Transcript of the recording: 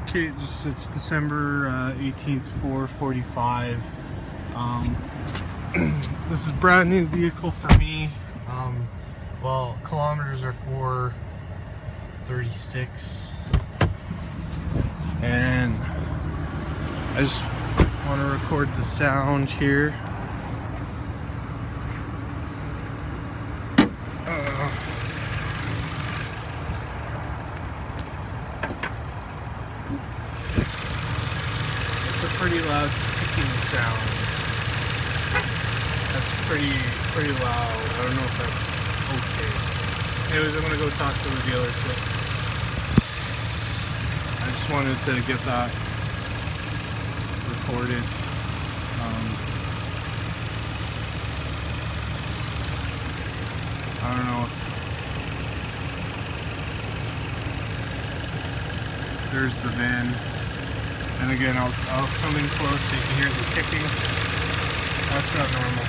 Okay, it's December 18th, 4:45. This is a brand new vehicle for me. Well, kilometers are 436, and I just want to record the sound here. It's a pretty loud ticking sound. That's pretty loud. I don't know if that's okay. Anyways, I'm gonna go talk to the dealership. I just wanted to get that recorded. I don't know if there's the VIN. And again, I'll come in close so you can hear the ticking. That's not normal.